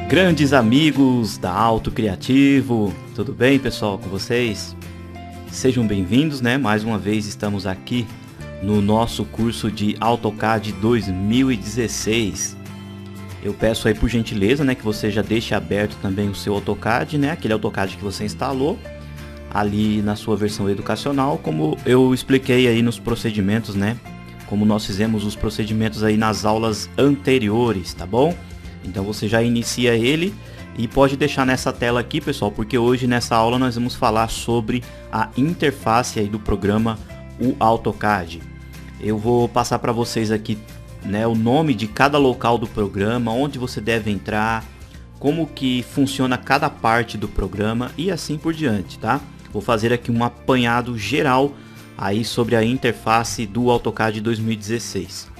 Grandes amigos da Auto Criativo, tudo bem, pessoal, com vocês? Sejam bem-vindos, né? Mais uma vez estamos aqui no nosso curso de AutoCAD 2016. Eu peço aí por gentileza, né, que você já deixe aberto também o seu AutoCAD, né? Aquele AutoCAD que você instalou ali na sua versão educacional, como eu expliquei aí nos procedimentos, né? Como nós fizemos os procedimentos aí nas aulas anteriores, tá bom? Então você já inicia ele e pode deixar nessa tela aqui, pessoal, porque hoje nessa aula nós vamos falar sobre a interface aí do programa o AutoCAD. Eu vou passar para vocês aqui, né, o nome de cada local do programa, onde você deve entrar, como que funciona cada parte do programa e assim por diante, tá? Vou fazer aqui um apanhado geral aí sobre a interface do AutoCAD 2016.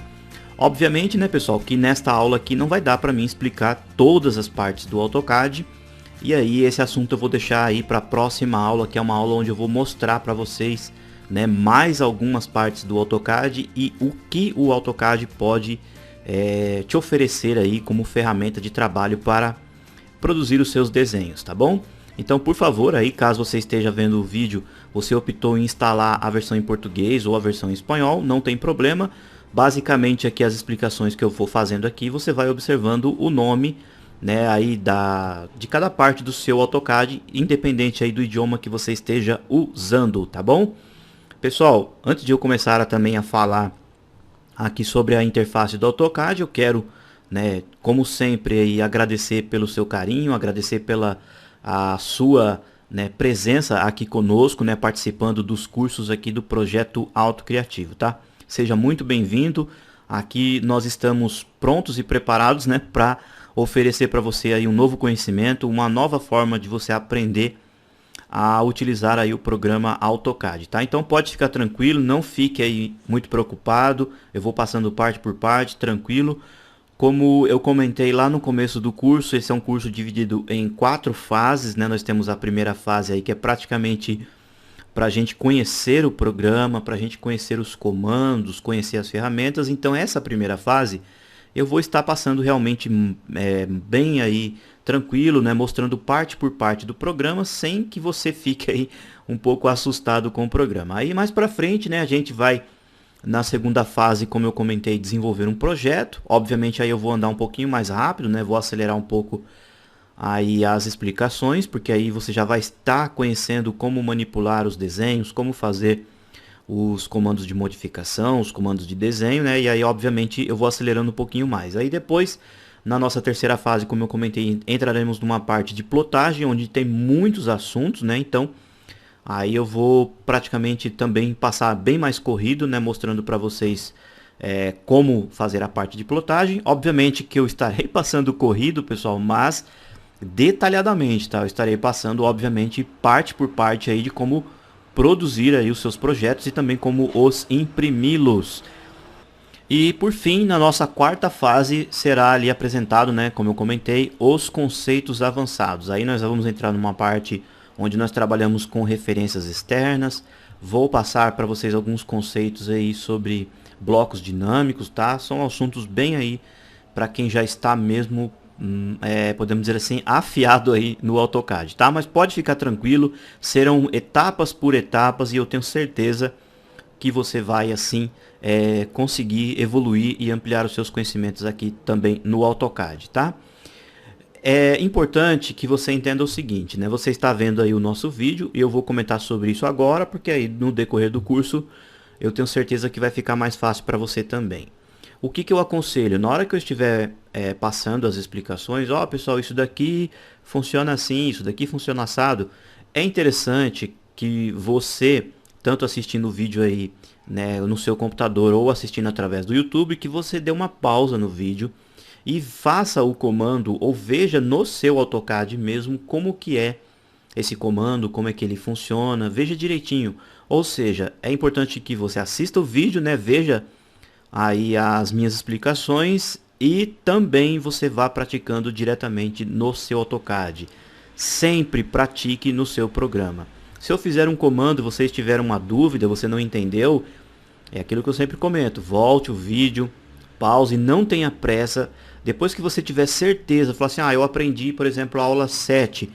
Obviamente, né, pessoal, que nesta aula aqui não vai dar para mim explicar todas as partes do AutoCAD. E aí esse assunto eu vou deixar aí para a próxima aula, que é uma aula onde eu vou mostrar para vocês, né, mais algumas partes do AutoCAD e o que o AutoCAD pode te oferecer aí como ferramenta de trabalho para produzir os seus desenhos, tá bom? Então, por favor, aí caso você esteja vendo o vídeo, você optou em instalar a versão em português ou a versão em espanhol, não tem problema. Basicamente aqui as explicações que eu vou fazendo aqui, você vai observando o nome, né, aí de cada parte do seu AutoCAD, independente aí do idioma que você esteja usando, tá bom? Pessoal, antes de eu começar também a falar aqui sobre a interface do AutoCAD, eu quero, né, como sempre, aí, agradecer pelo seu carinho, agradecer pela a sua, né, presença aqui conosco, né, participando dos cursos aqui do projeto Auto Criativo, tá? Seja muito bem-vindo. Aqui nós estamos prontos e preparados, né, para oferecer para você aí um novo conhecimento, uma nova forma de você aprender a utilizar aí o programa AutoCAD, tá? Então pode ficar tranquilo, não fique aí muito preocupado. Eu vou passando parte por parte, tranquilo. Como eu comentei lá no começo do curso, esse é um curso dividido em 4 fases, né? Nós temos a primeira fase aí que é praticamente para a gente conhecer o programa, para a gente conhecer os comandos, conhecer as ferramentas. Então essa primeira fase eu vou estar passando realmente bem aí tranquilo, né, mostrando parte por parte do programa, sem que você fique aí um pouco assustado com o programa. Aí mais para frente, né, a gente vai na segunda fase, como eu comentei, desenvolver um projeto. Obviamente aí eu vou andar um pouquinho mais rápido, né, vou acelerar um pouco aí as explicações, porque aí você já vai estar conhecendo como manipular os desenhos, como fazer os comandos de modificação, os comandos de desenho, né? E aí, obviamente, eu vou acelerando um pouquinho mais. Aí depois, na nossa terceira fase, como eu comentei, entraremos numa parte de plotagem, onde tem muitos assuntos, né? Então, aí eu vou praticamente também passar bem mais corrido, né? Mostrando para vocês como fazer a parte de plotagem. Obviamente que eu estarei passando corrido, pessoal, mas detalhadamente, tá? Eu estarei passando, obviamente, parte por parte aí de como produzir aí os seus projetos e também como os imprimi-los. E por fim, na nossa quarta fase será ali apresentado, né, como eu comentei, os conceitos avançados. Aí nós vamos entrar numa parte onde nós trabalhamos com referências externas. Vou passar para vocês alguns conceitos aí sobre blocos dinâmicos, tá? São assuntos bem aí para quem já está mesmo podemos dizer assim, afiado aí no AutoCAD, tá? Mas pode ficar tranquilo, serão etapas por etapas e eu tenho certeza que você vai assim conseguir evoluir e ampliar os seus conhecimentos aqui também no AutoCAD, tá? É importante que você entenda o seguinte, né? Você está vendo aí o nosso vídeo e eu vou comentar sobre isso agora, porque aí no decorrer do curso eu tenho certeza que vai ficar mais fácil para você também. O que eu aconselho? Na hora que eu estiver passando as explicações, ó, pessoal, isso daqui funciona assim, isso daqui funciona assado. É interessante que você, tanto assistindo o vídeo aí, né, no seu computador ou assistindo através do YouTube, que você dê uma pausa no vídeo e faça o comando ou veja no seu AutoCAD mesmo como que é esse comando, como é que ele funciona, veja direitinho. Ou seja, é importante que você assista o vídeo, né, veja aí as minhas explicações e também você vá praticando diretamente no seu AutoCAD. Sempre pratique no seu programa. Se eu fizer um comando e vocês tiveram uma dúvida, você não entendeu, é aquilo que eu sempre comento. Volte o vídeo, pause, não tenha pressa. Depois que você tiver certeza, falar assim, eu aprendi, por exemplo, a aula 7,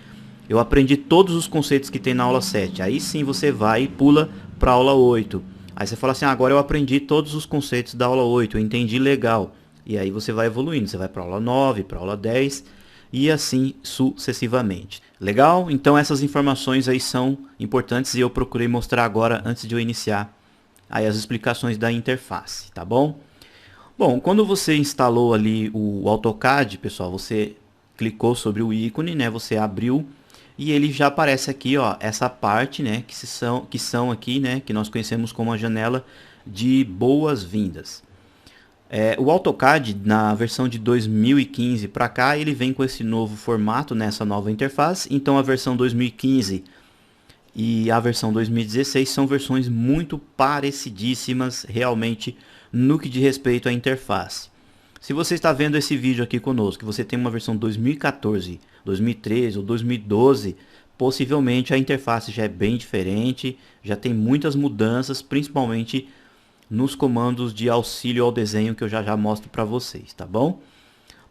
eu aprendi todos os conceitos que tem na aula 7. Aí sim você vai e pula para a aula 8. Aí você fala assim, agora eu aprendi todos os conceitos da aula 8, eu entendi legal. E aí você vai evoluindo, você vai para a aula 9, para a aula 10 e assim sucessivamente. Legal? Então essas informações aí são importantes e eu procurei mostrar agora antes de eu iniciar aí as explicações da interface, tá bom? Bom, quando você instalou ali o AutoCAD, pessoal, você clicou sobre o ícone, né? Você abriu e ele já aparece aqui, ó, essa parte, né? Que são aqui, né? Que nós conhecemos como a janela de boas-vindas. O AutoCAD, na versão de 2015 para cá, ele vem com esse novo formato, nessa nova interface. Então a versão 2015 e a versão 2016 são versões muito parecidíssimas realmente no que diz respeito à interface. Se você está vendo esse vídeo aqui conosco, que você tem uma versão 2014, 2013 ou 2012, possivelmente a interface já é bem diferente, já tem muitas mudanças, principalmente nos comandos de auxílio ao desenho que eu já mostro para vocês, tá bom?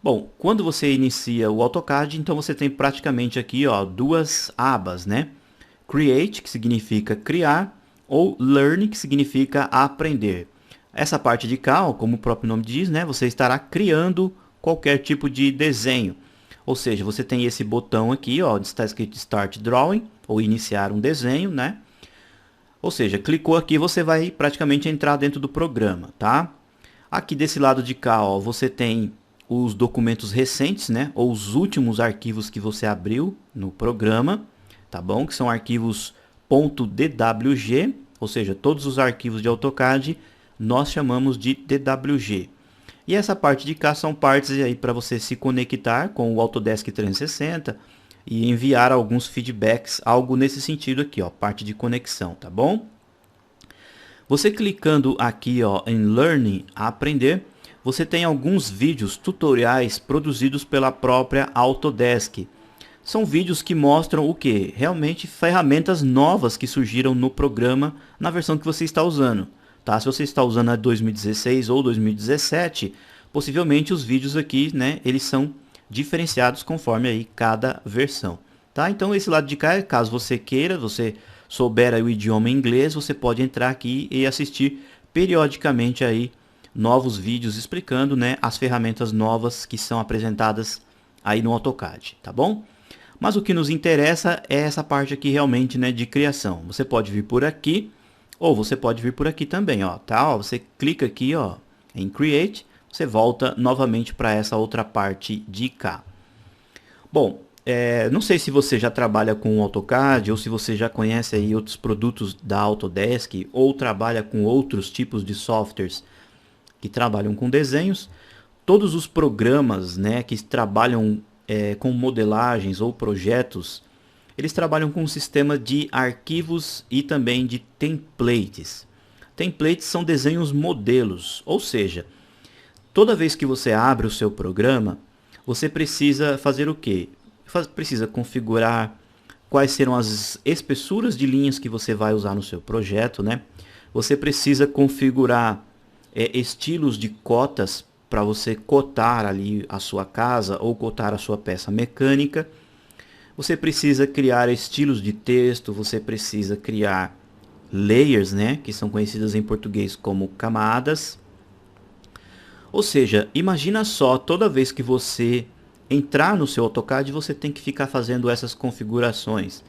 Bom, quando você inicia o AutoCAD, então você tem praticamente aqui, ó, duas abas, né? Create, que significa criar, ou Learn, que significa aprender. Essa parte de cá, ó, como o próprio nome diz, né, você estará criando qualquer tipo de desenho. Ou seja, você tem esse botão aqui, ó, onde está escrito Start Drawing, ou iniciar um desenho, né? Ou seja, clicou aqui, você vai praticamente entrar dentro do programa, tá? Aqui desse lado de cá, ó, você tem os documentos recentes, né? Ou os últimos arquivos que você abriu no programa, tá bom? Que são arquivos .dwg, ou seja, todos os arquivos de AutoCAD nós chamamos de DWG. E essa parte de cá são partes aí para você se conectar com o Autodesk 360 e enviar alguns feedbacks, algo nesse sentido aqui, ó, parte de conexão, tá bom? Você clicando aqui, ó, em Learning, aprender, você tem alguns vídeos tutoriais produzidos pela própria Autodesk. São vídeos que mostram o que? Realmente ferramentas novas que surgiram no programa na versão que você está usando. Tá? Se você está usando a 2016 ou 2017, possivelmente os vídeos aqui, né, eles são diferenciados conforme aí cada versão. Tá? Então esse lado de cá, caso você queira, você souber aí o idioma inglês, você pode entrar aqui e assistir periodicamente aí novos vídeos explicando, né, as ferramentas novas que são apresentadas aí no AutoCAD, tá bom? Mas o que nos interessa é essa parte aqui realmente, né, de criação. Você pode vir por aqui ou você pode vir por aqui também, ó, tá? Ó, você clica aqui, ó, em Create, você volta novamente para essa outra parte de cá. Bom, não sei se você já trabalha com o AutoCAD ou se você já conhece aí outros produtos da Autodesk ou trabalha com outros tipos de softwares que trabalham com desenhos. Todos os programas, né, que trabalham com modelagens ou projetos, eles trabalham com um sistema de arquivos e também de templates. Templates são desenhos modelos, ou seja, toda vez que você abre o seu programa, você precisa fazer o quê? Precisa configurar quais serão as espessuras de linhas que você vai usar no seu projeto, né? Você precisa configurar estilos de cotas para você cotar ali a sua casa ou cotar a sua peça mecânica. Você precisa criar estilos de texto, você precisa criar layers, né, que são conhecidas em português como camadas. Ou seja, imagina só, toda vez que você entrar no seu AutoCAD, você tem que ficar fazendo essas configurações.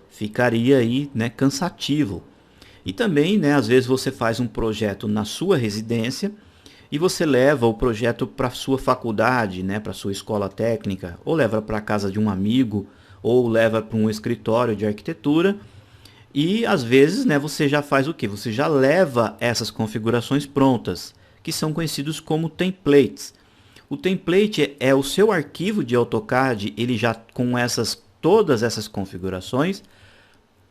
Ficaria aí, né, cansativo. E também, né, às vezes você faz um projeto na sua residência e você leva o projeto para a sua faculdade, né, para a sua escola técnica, ou leva para a casa de um amigo, ou leva para um escritório de arquitetura. E às vezes, né, você já faz o que? Você já leva essas configurações prontas, que são conhecidos como templates. O template é o seu arquivo de AutoCAD, ele já com todas essas configurações,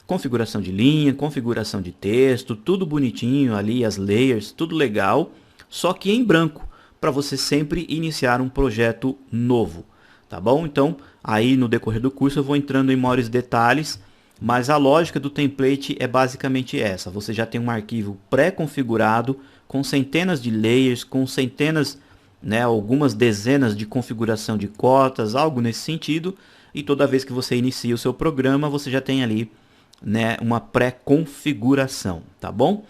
configuração de linha, configuração de texto, tudo bonitinho ali, as layers, tudo legal, só que em branco, para você sempre iniciar um projeto novo, tá bom? Então, aí no decorrer do curso eu vou entrando em maiores detalhes, mas a lógica do template é basicamente essa. Você já tem um arquivo pré-configurado, com centenas de layers, com centenas né, algumas dezenas de configuração de cotas, algo nesse sentido, e toda vez que você inicia o seu programa, você já tem ali, né, uma pré-configuração, tá bom?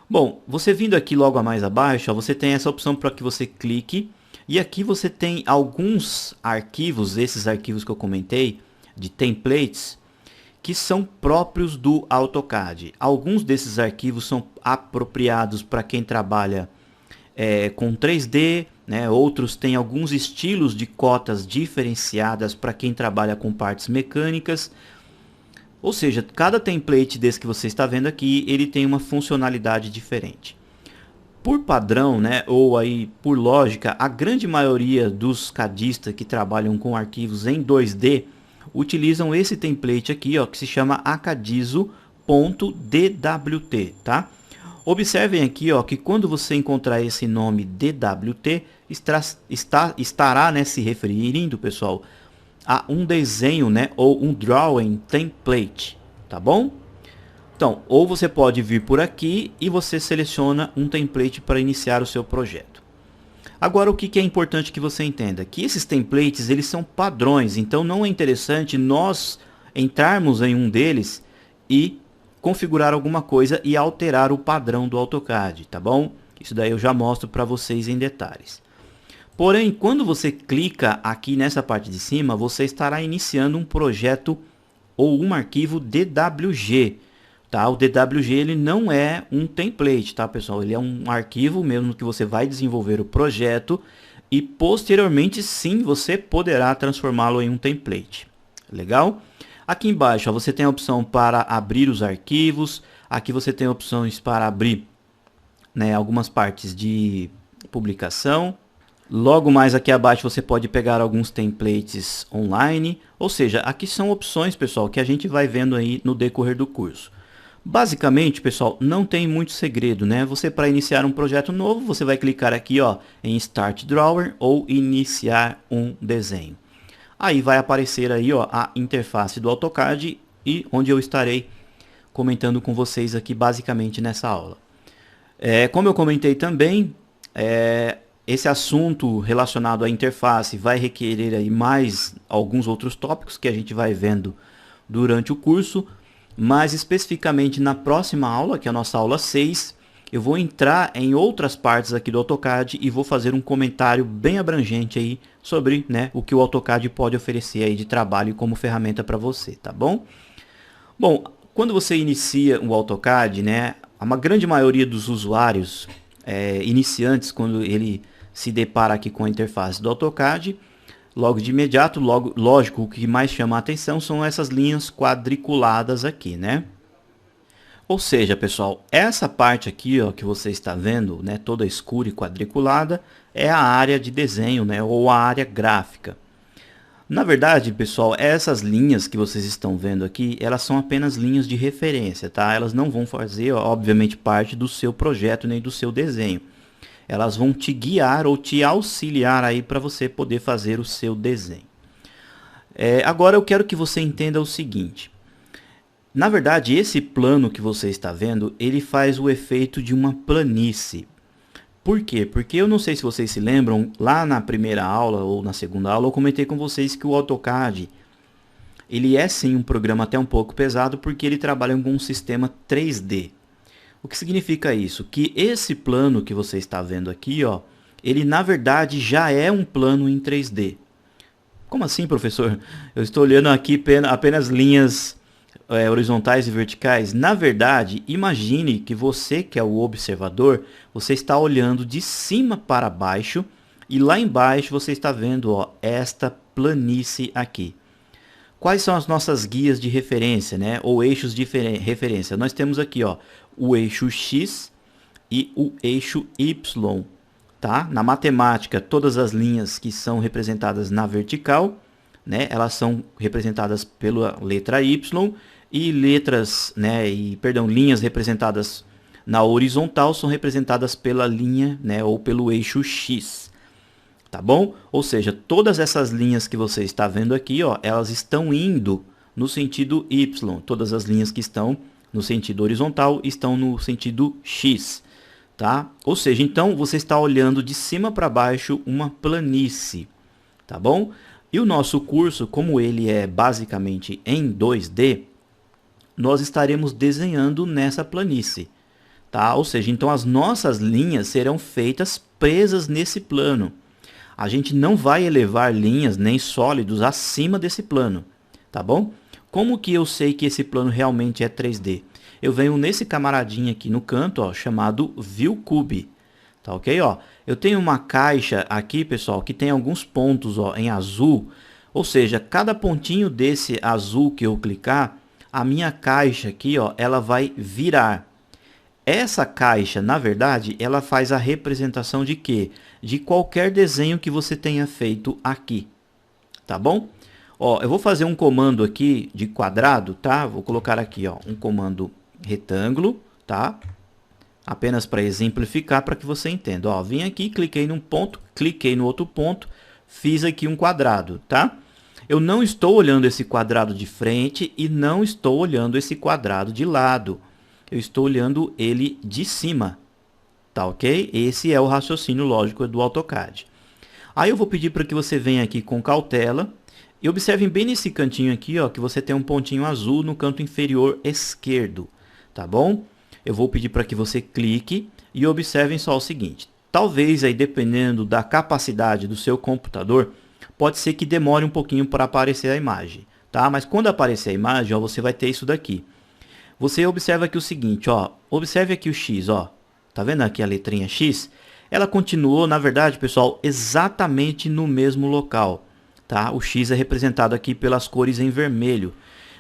Bom, você vindo aqui logo a mais abaixo, ó, você tem essa opção para que você clique, e aqui você tem alguns arquivos, esses arquivos que eu comentei, de templates, que são próprios do AutoCAD. Alguns desses arquivos são apropriados para quem trabalha com 3D, né? Outros têm alguns estilos de cotas diferenciadas para quem trabalha com partes mecânicas. Ou seja, cada template desse que você está vendo aqui, ele tem uma funcionalidade diferente. Por padrão, né, ou aí por lógica, a grande maioria dos cadistas que trabalham com arquivos em 2D utilizam esse template aqui, ó, que se chama acadizo.dwt, tá? Observem aqui, ó, que quando você encontrar esse nome DWT, estará, né, se referindo, pessoal, a um desenho, né, ou um drawing template, tá bom? Então, ou você pode vir por aqui e você seleciona um template para iniciar o seu projeto. Agora, o que é importante que você entenda? Que esses templates, eles são padrões, então não é interessante nós entrarmos em um deles e configurar alguma coisa e alterar o padrão do AutoCAD, tá bom? Isso daí eu já mostro para vocês em detalhes. Porém, quando você clica aqui nessa parte de cima, você estará iniciando um projeto ou um arquivo DWG. Tá? O DWG ele não é um template, tá, pessoal? Ele é um arquivo mesmo que você vai desenvolver o projeto e posteriormente sim você poderá transformá-lo em um template. Legal? Aqui embaixo ó, você tem a opção para abrir os arquivos. Aqui você tem opções para abrir, né, algumas partes de publicação. Logo mais aqui abaixo você pode pegar alguns templates online. Ou seja, aqui são opções, pessoal, que a gente vai vendo aí no decorrer do curso. Basicamente, pessoal, não tem muito segredo, né? Você, para iniciar um projeto novo, você vai clicar aqui, ó, em Start Drawing ou Iniciar um desenho. Aí vai aparecer aí, ó, a interface do AutoCAD e onde eu estarei comentando com vocês aqui basicamente nessa aula. Como eu comentei também, esse assunto relacionado à interface vai requerer aí mais alguns outros tópicos que a gente vai vendo durante o curso. Mas especificamente na próxima aula, que é a nossa aula 6, eu vou entrar em outras partes aqui do AutoCAD e vou fazer um comentário bem abrangente aí sobre, né, o que o AutoCAD pode oferecer aí de trabalho como ferramenta para você, tá bom? Bom, quando você inicia o AutoCAD, né, uma grande maioria dos usuários iniciantes, quando ele se depara aqui com a interface do AutoCAD, logo de imediato, lógico, o que mais chama a atenção são essas linhas quadriculadas aqui, né? Ou seja, pessoal, essa parte aqui, ó, que você está vendo, né, toda escura e quadriculada, é a área de desenho, né, ou a área gráfica. Na verdade, pessoal, essas linhas que vocês estão vendo aqui, elas são apenas linhas de referência, tá? Elas não vão fazer, ó, obviamente, parte do seu projeto nem do seu desenho. Elas vão te guiar ou te auxiliar aí para você poder fazer o seu desenho. Agora eu quero que você entenda o seguinte. Na verdade, esse plano que você está vendo, ele faz o efeito de uma planície. Por quê? Porque eu não sei se vocês se lembram, lá na primeira aula ou na segunda aula, eu comentei com vocês que o AutoCAD, ele é sim um programa até um pouco pesado, porque ele trabalha com um sistema 3D. O que significa isso? Que esse plano que você está vendo aqui, ó, ele na verdade já é um plano em 3D. Como assim, professor? Eu estou olhando aqui apenas linhas horizontais e verticais. Na verdade, imagine que você, que é o observador, você está olhando de cima para baixo e lá embaixo você está vendo, ó, esta planície aqui. Quais são as nossas guias de referência, né? Ou eixos de referência? Nós temos aqui, ó, o eixo X e o eixo Y, tá? Na matemática, todas as linhas que são representadas na vertical, né, elas são representadas pela letra Y e linhas representadas na horizontal são representadas pela linha, né, ou pelo eixo X. Tá bom? Ou seja, todas essas linhas que você está vendo aqui, ó, elas estão indo no sentido Y. Todas as linhas que estão no sentido horizontal estão no sentido X, tá? Ou seja, então você está olhando de cima para baixo uma planície, tá bom? E o nosso curso, como ele é basicamente em 2D, nós estaremos desenhando nessa planície, tá? Ou seja, então as nossas linhas serão feitas presas nesse plano. A gente não vai elevar linhas nem sólidos acima desse plano, tá bom? Como que eu sei que esse plano realmente é 3D? Eu venho nesse camaradinho aqui no canto, ó, chamado ViewCube, tá ok? Ó, eu tenho uma caixa aqui, pessoal, que tem alguns pontos, ó, em azul, ou seja, cada pontinho desse azul que eu clicar, a minha caixa aqui, ó, ela vai virar. Essa caixa, na verdade, ela faz a representação de quê? De qualquer desenho que você tenha feito aqui, tá bom? Ó, eu vou fazer um comando aqui de quadrado, tá? Vou colocar aqui, ó, um comando retângulo, tá? Apenas para exemplificar, para que você entenda. Ó, vim aqui, cliquei num ponto, cliquei no outro ponto, fiz aqui um quadrado, tá? Eu não estou olhando esse quadrado de frente e não estou olhando esse quadrado de lado. Eu estou olhando ele de cima, tá ok? Esse é o raciocínio lógico do AutoCAD. Aí eu vou pedir para que você venha aqui com cautela e observem bem nesse cantinho aqui, ó, que você tem um pontinho azul no canto inferior esquerdo, tá bom? Eu vou pedir para que você clique e observem só o seguinte. Talvez aí, dependendo da capacidade do seu computador, pode ser que demore um pouquinho para aparecer a imagem, tá? Mas quando aparecer a imagem, ó, você vai ter isso daqui. Você observa aqui o seguinte, ó, observe aqui o X, ó, tá vendo aqui a letrinha X? Ela continuou, na verdade, pessoal, exatamente no mesmo local, tá? O X é representado aqui pelas cores em vermelho.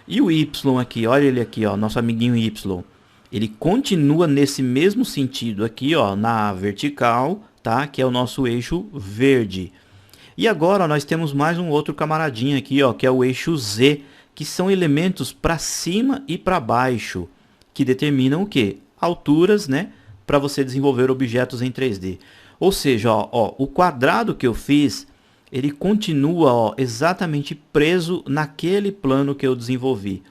E o Y aqui, olha ele aqui, ó, nosso amiguinho Y. Ele continua nesse mesmo sentido aqui, ó, na vertical, tá? Que é o nosso eixo verde. E agora ó, nós temos mais um outro camaradinho aqui, ó, que é o eixo Z, que são elementos para cima e para baixo, que determinam o quê? Alturas, né? Para você desenvolver objetos em 3D. Ou seja, ó, o quadrado que eu fiz, ele continua ó, exatamente preso naquele plano que eu desenvolvi.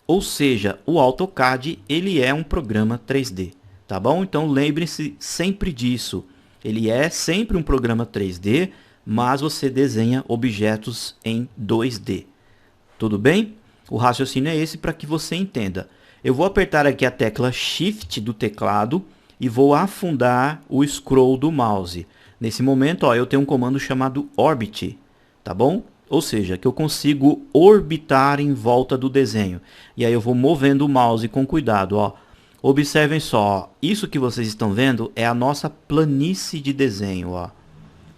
Ou seja, o AutoCAD ele é um programa 3D, tá bom? Então lembre-se sempre disso. Ele é sempre um programa 3D, mas você desenha objetos em 2D. Tudo bem? O raciocínio é esse para que você entenda. Eu vou apertar aqui a tecla Shift do teclado e vou afundar o scroll do mouse. Nesse momento, ó, eu tenho um comando chamado Orbit, tá bom? Ou seja, que eu consigo orbitar em volta do desenho. E aí eu vou movendo o mouse com cuidado, ó. Observem só, ó, isso que vocês estão vendo é a nossa planície de desenho, ó.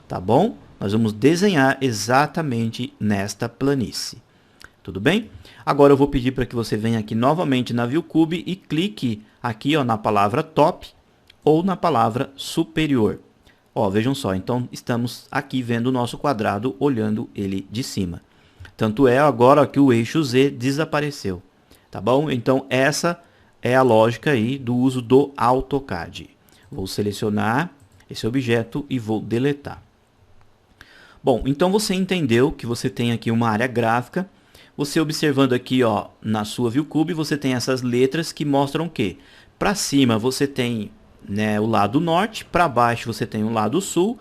Tá bom? Nós vamos desenhar exatamente nesta planície. Tudo bem? Agora eu vou pedir para que você venha aqui novamente na ViewCube e clique aqui ó, na palavra Top ou na palavra Superior. Ó, vejam só, então estamos aqui vendo o nosso quadrado, olhando ele de cima. Tanto é agora que o eixo Z desapareceu. Tá bom? Então essa é a lógica aí do uso do AutoCAD. Vou selecionar esse objeto e vou deletar. Bom, então você entendeu que você tem aqui uma área gráfica. Você observando aqui ó, na sua ViewCube, você tem essas letras que mostram o quê? Para cima você tem né, o lado norte, para baixo você tem o lado sul,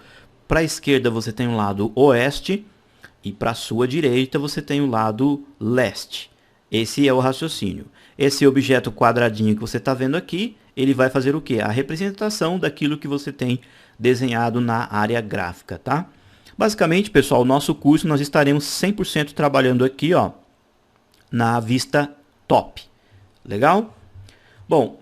para a esquerda você tem o lado oeste e para a sua direita você tem o lado leste. Esse é o raciocínio. Esse objeto quadradinho que você está vendo aqui, ele vai fazer o quê? A representação daquilo que você tem desenhado na área gráfica, tá? Basicamente, pessoal, o nosso curso nós estaremos 100% trabalhando aqui, ó, na vista top. Legal? Bom,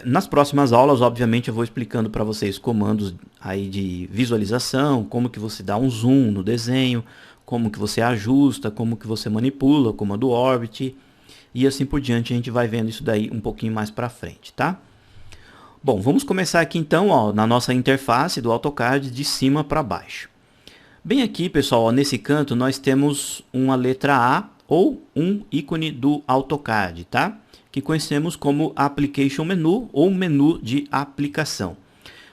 nas próximas aulas, obviamente, eu vou explicando para vocês comandos aí de visualização, como que você dá um zoom no desenho, como que você ajusta, como que você manipula, comando Orbit, e assim por diante. A gente vai vendo isso daí um pouquinho mais para frente, tá? Bom, vamos começar aqui então ó, na nossa interface do AutoCAD de cima para baixo. Bem aqui, pessoal, ó, nesse canto nós temos uma letra A ou um ícone do AutoCAD, tá? Que conhecemos como Application Menu ou menu de aplicação.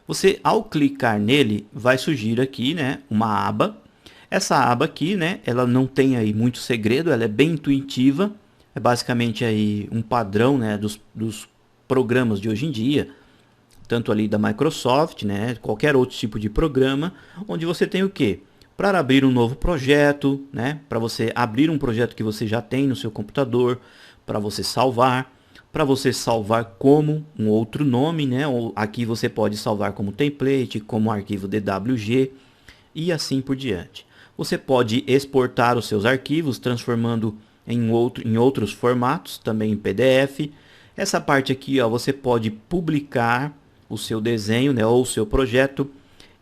Você, ao clicar nele, vai surgir aqui, né, uma aba. Essa aba aqui, né, ela não tem aí muito segredo, ela é bem intuitiva. É basicamente aí um padrão, né, dos programas de hoje em dia. tanto ali da Microsoft, né, qualquer outro tipo de programa, onde você tem o quê? Para abrir um novo projeto, né, para você abrir um projeto que você já tem no seu computador, para você salvar como um outro nome, né, ou aqui você pode salvar como template, como arquivo DWG e assim por diante. Você pode exportar os seus arquivos, transformando em outros formatos, também em PDF. Essa parte aqui, ó, você pode publicar o seu desenho, né, ou o seu projeto.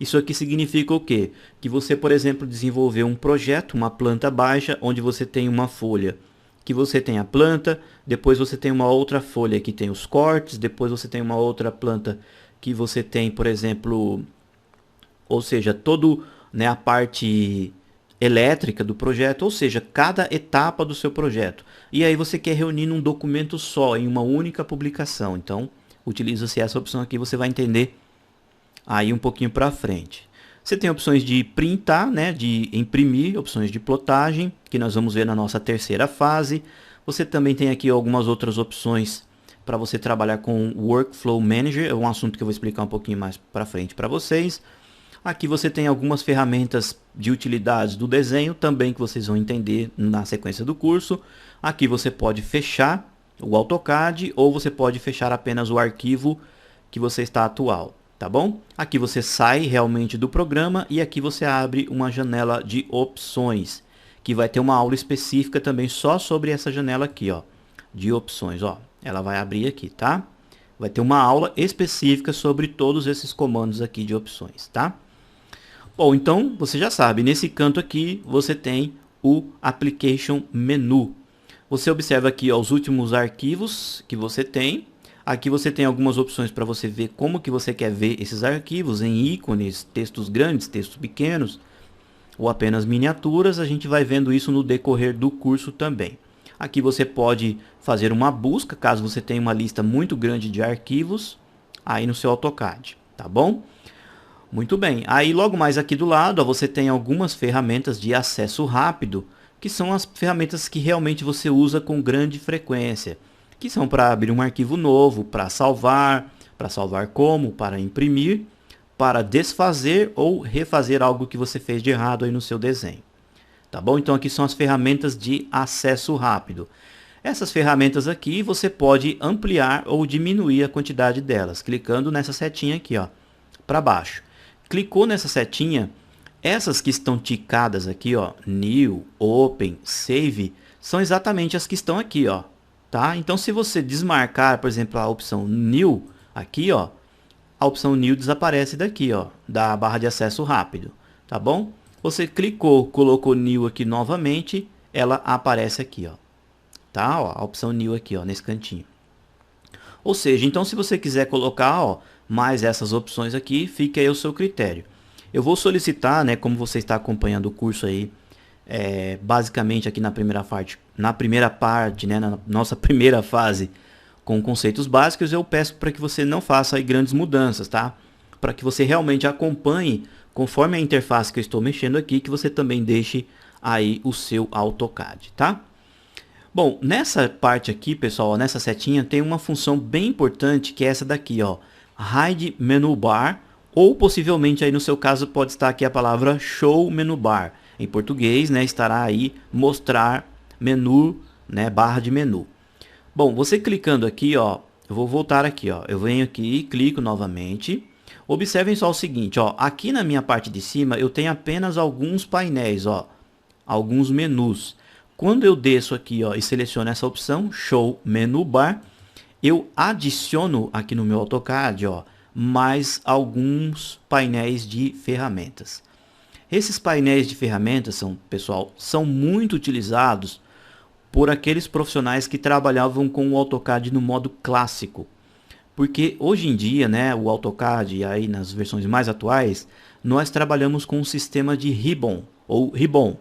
Isso aqui significa o quê? Que você, por exemplo, desenvolveu um projeto, uma planta baixa, onde você tem uma folha que você tem a planta, depois você tem uma outra folha que tem os cortes, depois você tem uma outra planta que você tem, por exemplo, ou seja, todo, né, a parte elétrica do projeto, ou seja, cada etapa do seu projeto. E aí você quer reunir num documento só, em uma única publicação. Então, utiliza-se essa opção aqui, você vai entender aí um pouquinho para frente. Você tem opções de printar, né, de imprimir, opções de plotagem, que nós vamos ver na nossa terceira fase. Você também tem aqui algumas outras opções para você trabalhar com o Workflow Manager, é um assunto que eu vou explicar um pouquinho mais para frente para vocês. Aqui você tem algumas ferramentas de utilidades do desenho, também que vocês vão entender na sequência do curso. Aqui você pode fechar o AutoCAD ou você pode fechar apenas o arquivo que você está atual. Tá bom? Aqui você sai realmente do programa e aqui você abre uma janela de opções, que vai ter uma aula específica também só sobre essa janela aqui, ó, de opções, ó. Ela vai abrir aqui, tá? Vai ter uma aula específica sobre todos esses comandos aqui de opções, tá? Bom, então você já sabe, nesse canto aqui você tem o Application Menu. Você observa aqui, ó, os últimos arquivos que você tem. Aqui você tem algumas opções para você ver como que você quer ver esses arquivos, em ícones, textos grandes, textos pequenos, ou apenas miniaturas. A gente vai vendo isso no decorrer do curso também. Aqui você pode fazer uma busca, caso você tenha uma lista muito grande de arquivos, aí no seu AutoCAD, tá bom? Muito bem, aí logo mais aqui do lado, ó, você tem algumas ferramentas de acesso rápido, que são as ferramentas que realmente você usa com grande frequência, que são para abrir um arquivo novo, para salvar como, para imprimir, para desfazer ou refazer algo que você fez de errado aí no seu desenho. Tá bom? Então aqui são as ferramentas de acesso rápido. Essas ferramentas aqui você pode ampliar ou diminuir a quantidade delas, clicando nessa setinha aqui, ó, para baixo. Clicou nessa setinha, essas que estão ticadas aqui, ó, New, Open, Save, são exatamente as que estão aqui, ó. Tá? Então, se você desmarcar, por exemplo, a opção New, aqui, ó, a opção New desaparece daqui, ó, da barra de acesso rápido, tá bom? Você clicou, colocou New aqui novamente, ela aparece aqui, ó, tá? Ó, a opção New aqui, ó, nesse cantinho. Ou seja, então, se você quiser colocar, ó, mais essas opções aqui, fica aí o seu critério. Eu vou solicitar, né, como você está acompanhando o curso aí, basicamente aqui na primeira parte, né, na nossa primeira fase com conceitos básicos, eu peço para que você não faça aí grandes mudanças, tá? Para que você realmente acompanhe conforme a interface que eu estou mexendo aqui, que você também deixe aí o seu AutoCAD, tá? Bom, nessa parte aqui, pessoal, ó, nessa setinha tem uma função bem importante, que é essa daqui, ó, Hide Menu Bar, ou possivelmente aí no seu caso pode estar aqui a palavra Show Menu Bar. Em português, né, estará aí mostrar menu, né, barra de menu. Bom, você clicando aqui, ó, eu vou voltar aqui, ó, eu venho aqui, clico novamente. Observem só o seguinte, ó, aqui na minha parte de cima eu tenho apenas alguns painéis, ó, alguns menus. Quando eu desço aqui, ó, e seleciono essa opção, Show Menu Bar, eu adiciono aqui no meu AutoCAD, ó, mais alguns painéis de ferramentas. Esses painéis de ferramentas, pessoal, são muito utilizados por aqueles profissionais que trabalhavam com o AutoCAD no modo clássico. Porque hoje em dia, né, o AutoCAD, aí nas versões mais atuais, nós trabalhamos com um sistema de Ribbon, ou Ribbon,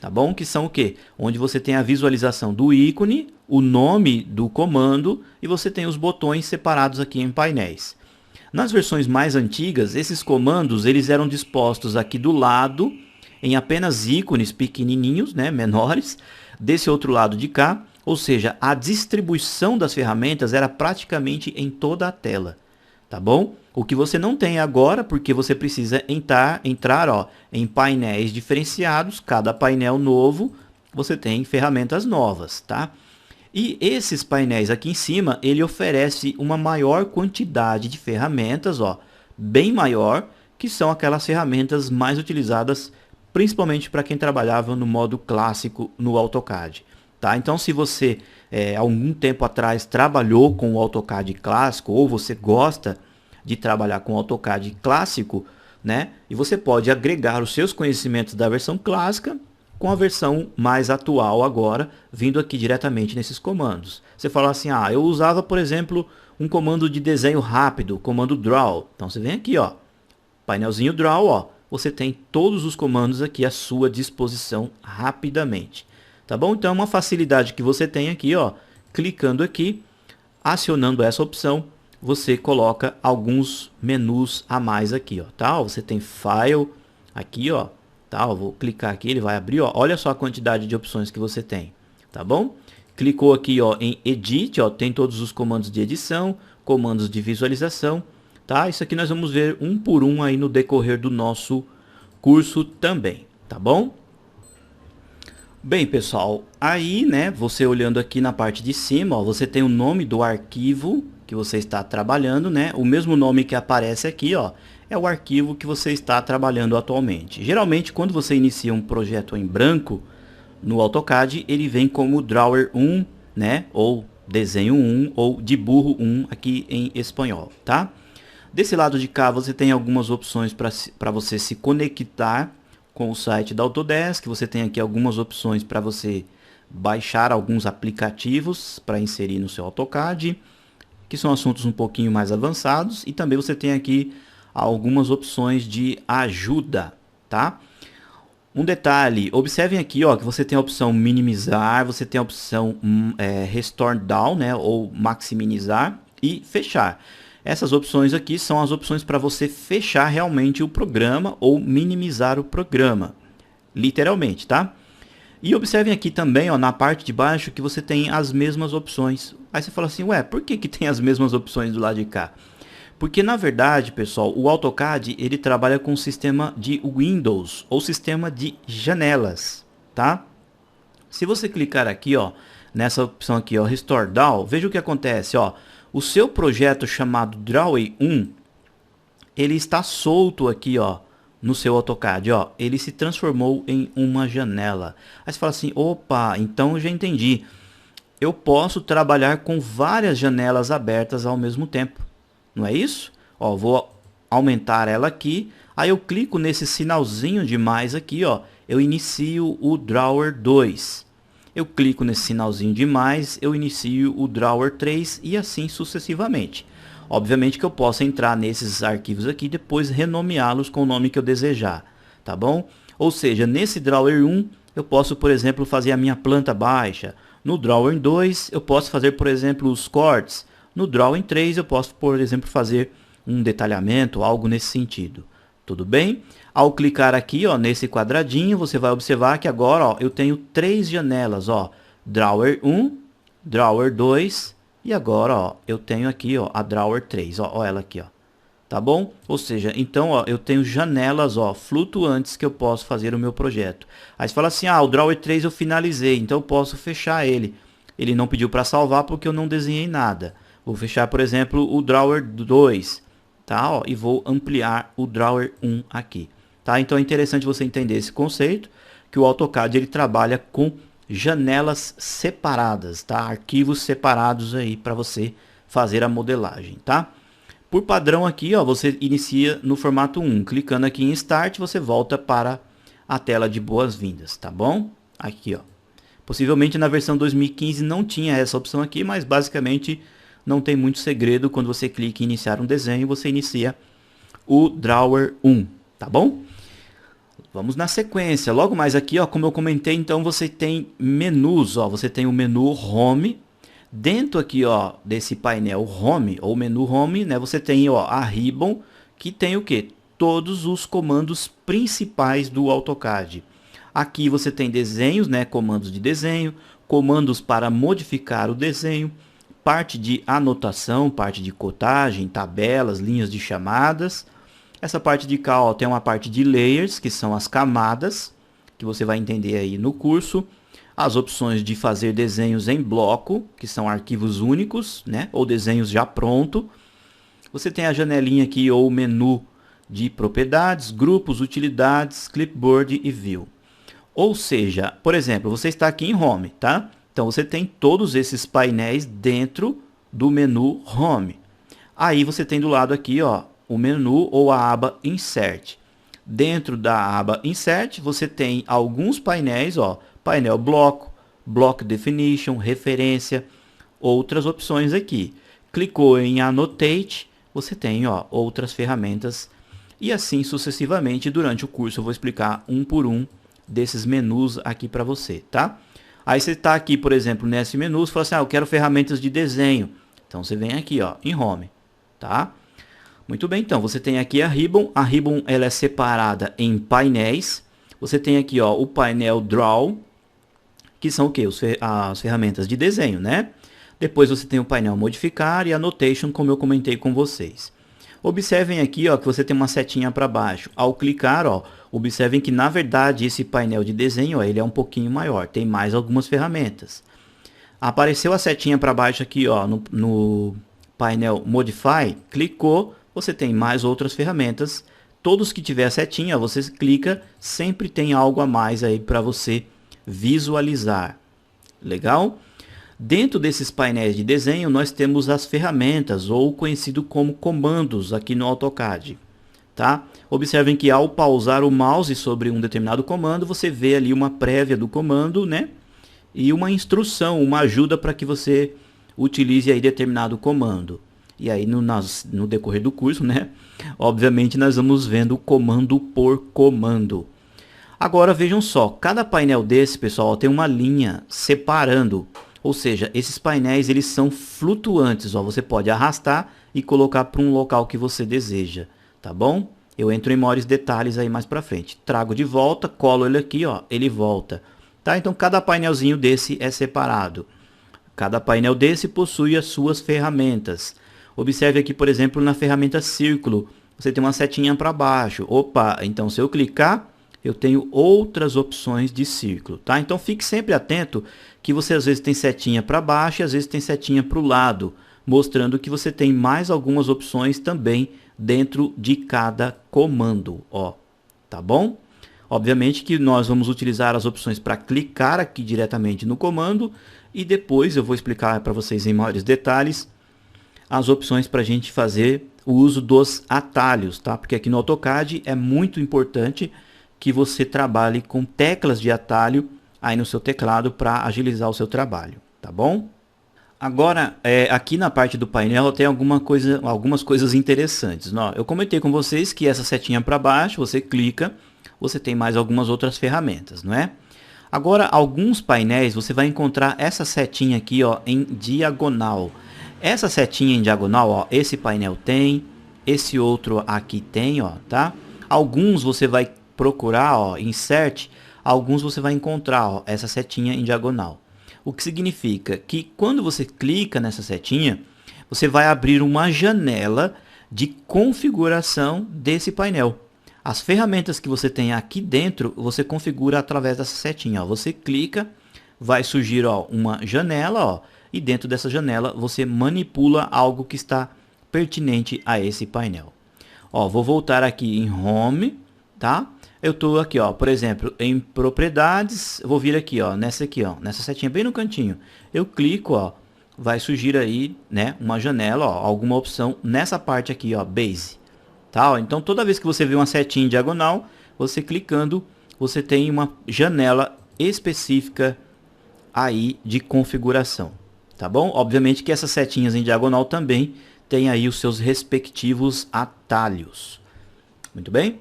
tá bom? Que são o quê? Onde você tem a visualização do ícone, o nome do comando e você tem os botões separados aqui em painéis. Nas versões mais antigas, esses comandos eles eram dispostos aqui do lado em apenas ícones pequenininhos, né, menores, desse outro lado de cá, ou seja, a distribuição das ferramentas era praticamente em toda a tela. tá bom? O que você não tem agora, porque você precisa entrar ó, em painéis diferenciados, cada painel novo você tem ferramentas novas, tá? E esses painéis aqui em cima, ele oferece uma maior quantidade de ferramentas, ó, bem maior, que são aquelas ferramentas mais utilizadas principalmente para quem trabalhava no modo clássico no AutoCAD. Tá? Então, se você, algum tempo atrás, trabalhou com o AutoCAD clássico, ou você gosta de trabalhar com o AutoCAD clássico, né? E você pode agregar os seus conhecimentos da versão clássica com a versão mais atual agora, vindo aqui diretamente nesses comandos. Você fala assim, eu usava, por exemplo, um comando de desenho rápido, comando Draw. Então, você vem aqui, ó, painelzinho Draw, ó, você tem todos os comandos aqui à sua disposição rapidamente. Tá bom? Então é uma facilidade que você tem aqui, ó, clicando aqui, acionando essa opção, você coloca alguns menus a mais aqui, ó, tá? Você tem File aqui, ó, tá? Eu vou clicar aqui, ele vai abrir, ó. Olha só a quantidade de opções que você tem, tá bom? Clicou aqui, ó, em Edit, ó, tem todos os comandos de edição, comandos de visualização. Tá? Isso aqui nós vamos ver um por um aí no decorrer do nosso curso também, tá bom? Bem, pessoal, aí, né, você olhando aqui na parte de cima, ó, você tem o nome do arquivo que você está trabalhando, né? O mesmo nome que aparece aqui, ó, é o arquivo que você está trabalhando atualmente. Geralmente, quando você inicia um projeto em branco no AutoCAD, ele vem como Drawer 1, né, ou Desenho 1, ou Dibujo 1 aqui em espanhol, tá? Desse lado de cá você tem algumas opções para você se conectar com o site da Autodesk. Você tem aqui algumas opções para você baixar alguns aplicativos para inserir no seu AutoCAD, que são assuntos um pouquinho mais avançados. E também você tem aqui algumas opções de ajuda, tá? Um detalhe, observem aqui, ó, que você tem a opção minimizar, você tem a opção restore down, né, ou maximizar e fechar. Essas opções aqui são as opções para você fechar realmente o programa ou minimizar o programa, literalmente, tá? E observem aqui também, ó, na parte de baixo, que você tem as mesmas opções. Aí você fala assim, ué, por que tem as mesmas opções do lado de cá? Porque, na verdade, pessoal, o AutoCAD ele trabalha com o sistema de Windows, ou sistema de janelas, tá? Se você clicar aqui, ó, nessa opção aqui, ó, Restore Down, veja o que acontece, ó. O seu projeto chamado Drawway 1, ele está solto aqui, ó, no seu AutoCAD, ó. Ele se transformou em uma janela. Aí você fala assim, opa, então eu já entendi. Eu posso trabalhar com várias janelas abertas ao mesmo tempo. Não é isso? Ó, vou aumentar ela aqui. Aí eu clico nesse sinalzinho de mais aqui, ó. Eu inicio o Drawer 2. Eu clico nesse sinalzinho de mais, eu inicio o Drawer 3 e assim sucessivamente. Obviamente que eu posso entrar nesses arquivos aqui e depois renomeá-los com o nome que eu desejar, tá bom? Ou seja, nesse Drawer 1 eu posso, por exemplo, fazer a minha planta baixa. No Drawer 2 eu posso fazer, por exemplo, os cortes. No Drawer 3 eu posso, por exemplo, fazer um detalhamento, algo nesse sentido. Tudo bem? Ao clicar aqui, ó, nesse quadradinho, você vai observar que agora, ó, eu tenho 3 janelas, ó, Drawer 1, Drawer 2 e agora, ó, eu tenho aqui, ó, a Drawer 3, ó ela aqui, ó. Tá bom? Ou seja, então, ó, eu tenho janelas, ó, flutuantes que eu posso fazer o meu projeto. Aí você fala assim, o Drawer 3 eu finalizei, então eu posso fechar ele. Ele não pediu para salvar porque eu não desenhei nada. Vou fechar, por exemplo, o Drawer 2, tá? Ó, e vou ampliar o Drawer 1 aqui. Tá? Então é interessante você entender esse conceito, que o AutoCAD ele trabalha com janelas separadas, tá? Arquivos separados aí para você fazer a modelagem, tá? Por padrão aqui, ó, você inicia no formato 1. Clicando aqui em Start, você volta para a tela de boas-vindas, tá bom? Aqui, ó. Possivelmente na versão 2015 não tinha essa opção aqui, mas basicamente não tem muito segredo. Quando você clica em iniciar um desenho, você inicia o Drawer 1, tá bom? Vamos na sequência. Logo mais aqui, ó, como eu comentei, então você tem menus, ó, você tem o menu Home. Dentro aqui, ó, desse painel Home ou menu Home, né, você tem, ó, a Ribbon, que tem o quê? Todos os comandos principais do AutoCAD. Aqui você tem desenhos, né, comandos de desenho, comandos para modificar o desenho, parte de anotação, parte de cotagem, tabelas, linhas de chamadas. Essa parte de cá, ó, tem uma parte de layers, que são as camadas, que você vai entender aí no curso. As opções de fazer desenhos em bloco, que são arquivos únicos, né? Ou desenhos já pronto. Você tem a janelinha aqui, ou menu de propriedades, grupos, utilidades, clipboard e view. Ou seja, por exemplo, você está aqui em Home, tá? Então você tem todos esses painéis dentro do menu Home. Aí você tem do lado aqui, ó, o menu ou a aba Insert. Dentro da aba Insert, você tem alguns painéis, ó, painel bloco, Block Definition, referência, outras opções aqui. Clicou em Annotate, você tem, ó, outras ferramentas e assim sucessivamente. Durante o curso eu vou explicar um por um desses menus aqui para você, tá? Aí você está aqui, por exemplo, nesse menu, você fala assim, eu quero ferramentas de desenho. Então você vem aqui, ó, em Home, tá? Muito bem, então você tem aqui a Ribbon. A Ribbon ela é separada em painéis. Você tem aqui, ó, o painel Draw, que são o quê? As ferramentas de desenho, né? Depois você tem o painel Modificar e Annotation, como eu comentei com vocês. Observem aqui, ó, que você tem uma setinha para baixo. Ao clicar, ó, observem que na verdade esse painel de desenho, ó, ele é um pouquinho maior, tem mais algumas ferramentas. Apareceu a setinha para baixo aqui, ó, no painel Modify, clicou, você tem mais outras ferramentas. Todos que tiver a setinha, você clica, sempre tem algo a mais aí para você visualizar. Legal? Dentro desses painéis de desenho, nós temos as ferramentas, ou conhecido como comandos, aqui no AutoCAD. Tá? Observem que ao pausar o mouse sobre um determinado comando, você vê ali uma prévia do comando, né? E uma instrução, uma ajuda para que você utilize aí determinado comando. E aí no decorrer do curso, né? Obviamente nós vamos vendo comando por comando. Agora vejam só, cada painel desse, pessoal, tem uma linha separando. Ou seja, esses painéis eles são flutuantes, ó. Você pode arrastar e colocar para um local que você deseja, tá bom? Eu entro em maiores detalhes aí mais para frente. Trago de volta, colo ele aqui, ó, ele volta. Tá? Então cada painelzinho desse é separado. Cada painel desse possui as suas ferramentas. Observe aqui, por exemplo, na ferramenta Círculo, você tem uma setinha para baixo. Opa, então se eu clicar, eu tenho outras opções de círculo, tá? Então fique sempre atento que você às vezes tem setinha para baixo e às vezes tem setinha para o lado, mostrando que você tem mais algumas opções também dentro de cada comando, ó, tá bom? Obviamente que nós vamos utilizar as opções para clicar aqui diretamente no comando e depois eu vou explicar para vocês em maiores detalhes as opções para a gente fazer o uso dos atalhos, tá? Porque aqui no AutoCAD é muito importante que você trabalhe com teclas de atalho aí no seu teclado para agilizar o seu trabalho, tá bom? Agora, aqui na parte do painel tem algumas coisas interessantes. Ó, eu comentei com vocês que essa setinha para baixo, você clica, você tem mais algumas outras ferramentas, não é? Agora, alguns painéis você vai encontrar essa setinha aqui, ó, em diagonal. Essa setinha em diagonal, ó, esse painel tem, esse outro aqui tem, ó, tá? Alguns você vai procurar, ó, insert, alguns você vai encontrar, ó, essa setinha em diagonal. O que significa que quando você clica nessa setinha, você vai abrir uma janela de configuração desse painel. As ferramentas que você tem aqui dentro, você configura através dessa setinha, ó. Você clica, vai surgir, ó, uma janela, ó, e dentro dessa janela você manipula algo que está pertinente a esse painel. Ó, vou voltar aqui em Home, tá? Eu estou aqui, ó, por exemplo, em propriedades, eu vou vir aqui, ó, nessa setinha bem no cantinho. Eu clico, ó, vai surgir aí, né, uma janela, ó, alguma opção nessa parte aqui, ó, Base. Tá? Ó, então toda vez que você vê uma setinha em diagonal, você clicando, você tem uma janela específica aí de configuração, tá bom? Obviamente que essas setinhas em diagonal também tem aí os seus respectivos atalhos. Muito bem?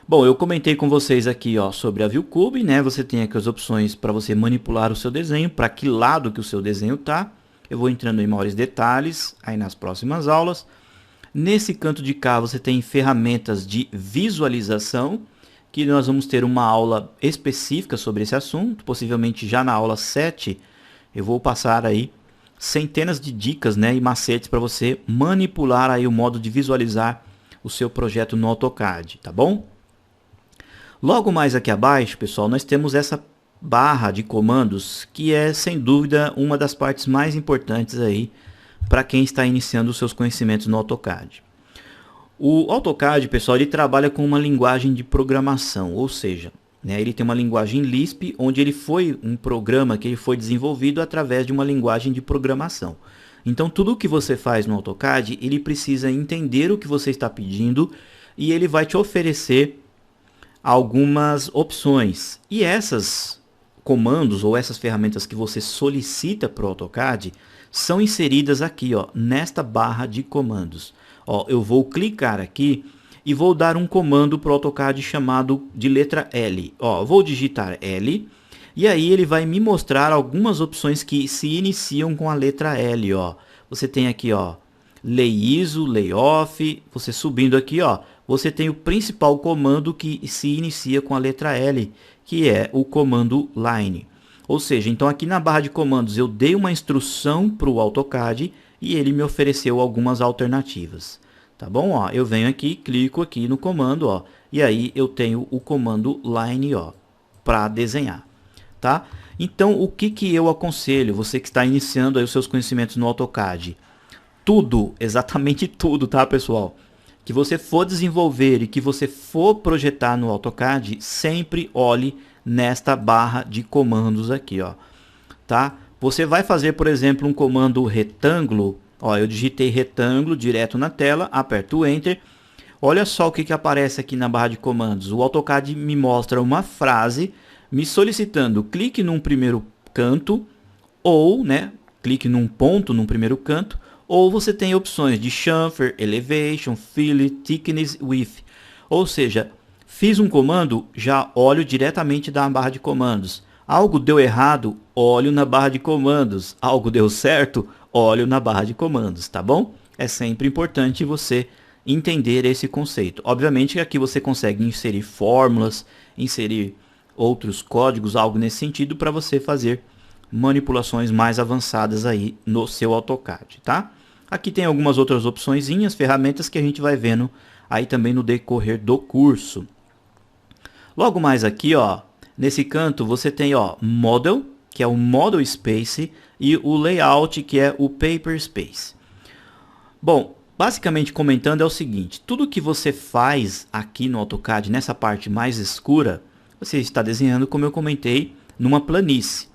Bom, eu comentei com vocês aqui, ó, sobre a ViewCube, né? Você tem aqui as opções para você manipular o seu desenho, para que lado que o seu desenho tá. Eu vou entrando em maiores detalhes aí nas próximas aulas. Nesse canto de cá você tem ferramentas de visualização, que nós vamos ter uma aula específica sobre esse assunto, possivelmente já na aula 7. Eu vou passar aí centenas de dicas, né, e macetes para você manipular aí o modo de visualizar o seu projeto no AutoCAD, tá bom? Logo mais aqui abaixo, pessoal, nós temos essa barra de comandos que é sem dúvida uma das partes mais importantes aí para quem está iniciando os seus conhecimentos no AutoCAD. O AutoCAD, pessoal, ele trabalha com uma linguagem de programação, ou seja, né, ele tem uma linguagem Lisp, onde ele foi um programa que ele foi desenvolvido através de uma linguagem de programação. Então, tudo o que você faz no AutoCAD, ele precisa entender o que você está pedindo e ele vai te oferecer algumas opções. E essas comandos ou essas ferramentas que você solicita para o AutoCAD são inseridas aqui, ó, nesta barra de comandos. Ó, eu vou clicar aqui e vou dar um comando para o AutoCAD chamado de letra L. Ó, vou digitar L e aí ele vai me mostrar algumas opções que se iniciam com a letra L. Ó. Você tem aqui, ó, Lay ISO, Lay Off. Você subindo aqui, ó, você tem o principal comando que se inicia com a letra L, que é o comando Line. Ou seja, então aqui na barra de comandos eu dei uma instrução para o AutoCAD e ele me ofereceu algumas alternativas. Tá bom? Ó, eu venho aqui, clico aqui no comando, ó, e aí eu tenho o comando Line, ó, para desenhar. Tá? Então, o que eu aconselho, você que está iniciando aí os seus conhecimentos no AutoCAD? Tudo, exatamente tudo, tá, pessoal? Que você for desenvolver e que você for projetar no AutoCAD, sempre olhe nesta barra de comandos aqui, ó, tá? Você vai fazer, por exemplo, um comando retângulo, ó, eu digitei retângulo direto na tela, aperto o Enter. Olha só o que aparece aqui na barra de comandos. O AutoCAD me mostra uma frase me solicitando clique num primeiro canto ou, né, clique num ponto num primeiro canto, ou você tem opções de chamfer, elevation, fill, thickness, width. Ou seja, fiz um comando, já olho diretamente da barra de comandos. Algo deu errado, olho na barra de comandos. Algo deu certo, olho na barra de comandos, tá bom? É sempre importante você entender esse conceito. Obviamente que aqui você consegue inserir fórmulas, inserir outros códigos, algo nesse sentido, para você fazer manipulações mais avançadas aí no seu AutoCAD, tá? Aqui tem algumas outras opçõezinhas, ferramentas que a gente vai vendo aí também no decorrer do curso. Logo mais aqui, ó, nesse canto você tem, ó, Model, que é o Model Space, e o Layout, que é o Paper Space. Bom, basicamente comentando é o seguinte, tudo que você faz aqui no AutoCAD, nessa parte mais escura, você está desenhando, como eu comentei, numa planície.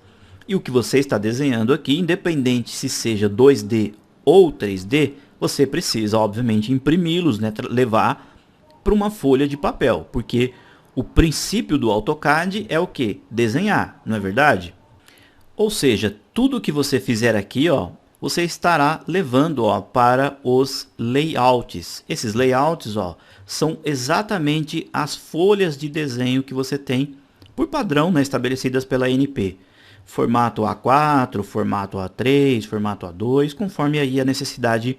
E o que você está desenhando aqui, independente se seja 2D ou 3D, você precisa, obviamente, imprimi-los, né, levar para uma folha de papel, porque o princípio do AutoCAD é o que? Desenhar, não é verdade? Ou seja, tudo que você fizer aqui, ó, você estará levando, ó, para os layouts. Esses layouts, ó, são exatamente as folhas de desenho que você tem por padrão, né, estabelecidas pela ANP. Formato A4, formato A3, formato A2, conforme aí a necessidade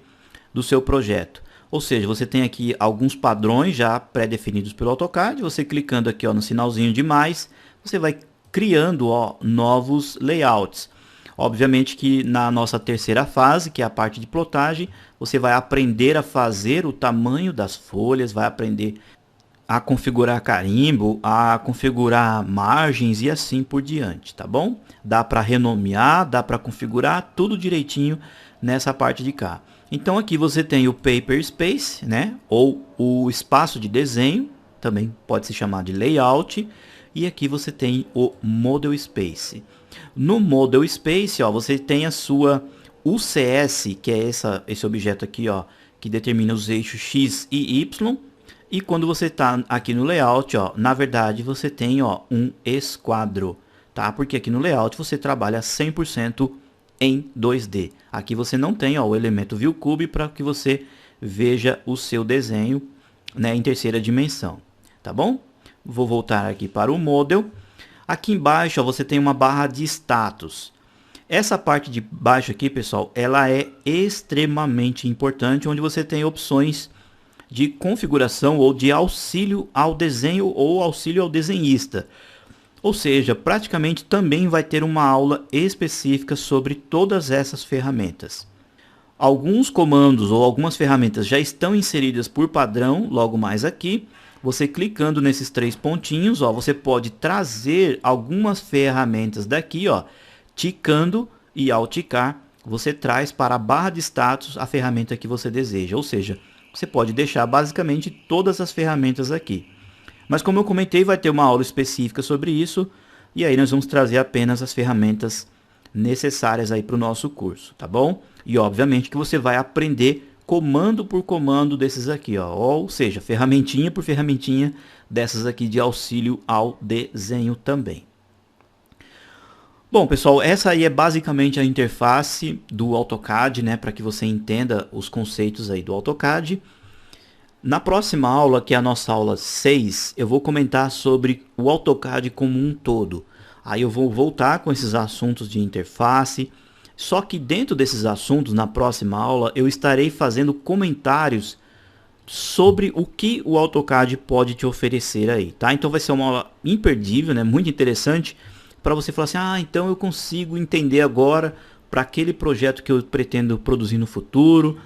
do seu projeto. Ou seja, você tem aqui alguns padrões já pré-definidos pelo AutoCAD. Você clicando aqui, ó, no sinalzinho de mais, você vai criando, ó, novos layouts. Obviamente que na nossa terceira fase, que é a parte de plotagem, você vai aprender a fazer o tamanho das folhas, vai aprender a configurar carimbo, a configurar margens e assim por diante, tá bom? Dá para renomear, dá para configurar tudo direitinho nessa parte de cá. Então aqui você tem o Paper Space, né? Ou o espaço de desenho, também pode se chamar de layout. E aqui você tem o Model Space. No Model Space, ó, você tem a sua UCS, que é esse objeto aqui, ó, que determina os eixos X e Y. E quando você está aqui no layout, ó, na verdade você tem, ó, um esquadro, tá? Porque aqui no layout você trabalha 100% em 2D. Aqui você não tem, ó, o elemento ViewCube para que você veja o seu desenho, né, em terceira dimensão, tá bom? Vou voltar aqui para o Model. Aqui embaixo, ó, você tem uma barra de status. Essa parte de baixo aqui, pessoal, ela é extremamente importante, onde você tem opções de configuração ou de auxílio ao desenho ou auxílio ao desenhista. Ou seja, praticamente também vai ter uma aula específica sobre todas essas ferramentas. Alguns comandos ou algumas ferramentas já estão inseridas por padrão logo mais aqui. Você clicando nesses 3 pontinhos, ó, você pode trazer algumas ferramentas daqui, ó, ticando, e ao ticar você traz para a barra de status a ferramenta que você deseja. Ou seja, você pode deixar basicamente todas as ferramentas aqui. Mas como eu comentei, vai ter uma aula específica sobre isso, e aí nós vamos trazer apenas as ferramentas necessárias aí para o nosso curso, tá bom? E obviamente que você vai aprender comando por comando desses aqui, ó, ou seja, ferramentinha por ferramentinha dessas aqui de auxílio ao desenho também. Bom, pessoal, essa aí é basicamente a interface do AutoCAD, né, para que você entenda os conceitos aí do AutoCAD. Na próxima aula, que é a nossa aula 6, eu vou comentar sobre o AutoCAD como um todo. Aí eu vou voltar com esses assuntos de interface, só que dentro desses assuntos, na próxima aula, eu estarei fazendo comentários sobre o que o AutoCAD pode te oferecer aí, tá? Então vai ser uma aula imperdível, né? Muito interessante, para você falar assim, ah, então eu consigo entender agora para aquele projeto que eu pretendo produzir no futuro,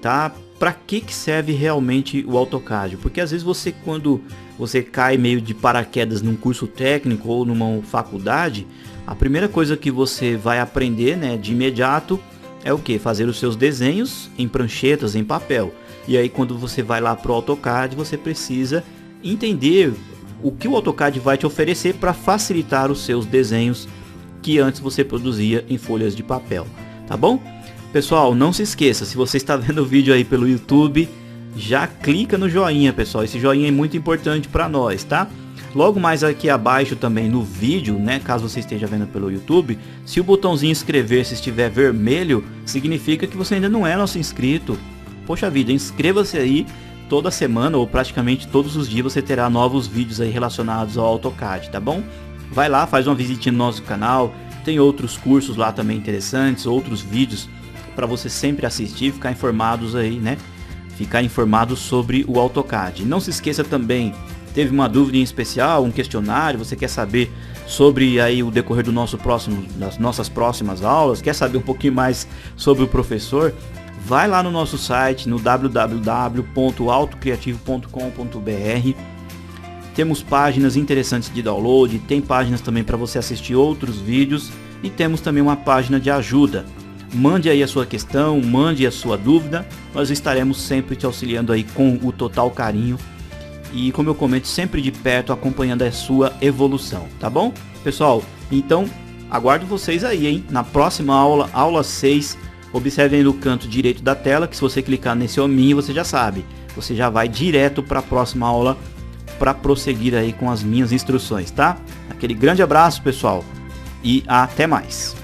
tá? Para que serve realmente o AutoCAD? Porque às vezes você, quando você cai meio de paraquedas num curso técnico ou numa faculdade, a primeira coisa que você vai aprender, né, de imediato é o que? Fazer os seus desenhos em pranchetas, em papel. E aí quando você vai lá para o AutoCAD, você precisa entender o que o AutoCAD vai te oferecer para facilitar os seus desenhos que antes você produzia em folhas de papel, tá bom? Pessoal, não se esqueça, se você está vendo o vídeo aí pelo YouTube, já clica no joinha, pessoal. Esse joinha é muito importante para nós, tá? Logo mais aqui abaixo também no vídeo, né, caso você esteja vendo pelo YouTube, se o botãozinho inscrever-se estiver vermelho, significa que você ainda não é nosso inscrito. Poxa vida, inscreva-se aí. Toda semana ou praticamente todos os dias você terá novos vídeos aí relacionados ao AutoCAD, tá bom? Vai lá, faz uma visitinha no nosso canal, tem outros cursos lá também interessantes, outros vídeos para você sempre assistir, ficar informados aí, né? Ficar informado sobre o AutoCAD. Não se esqueça também, teve uma dúvida em especial, um questionário, você quer saber sobre aí o decorrer do das nossas próximas aulas, quer saber um pouquinho mais sobre o professor? Vai lá no nosso site, no www.autocreativo.com.br. Temos páginas interessantes de download, tem páginas também para você assistir outros vídeos e temos também uma página de ajuda. Mande aí a sua questão, mande a sua dúvida, nós estaremos sempre te auxiliando aí com o total carinho e, como eu comento, sempre de perto acompanhando a sua evolução, tá bom? Pessoal, então aguardo vocês aí, hein? Na próxima aula, aula 6, observe aí no canto direito da tela que se você clicar nesse hominho você já sabe, você já vai direto para a próxima aula para prosseguir aí com as minhas instruções, tá? Aquele grande abraço, pessoal, e até mais!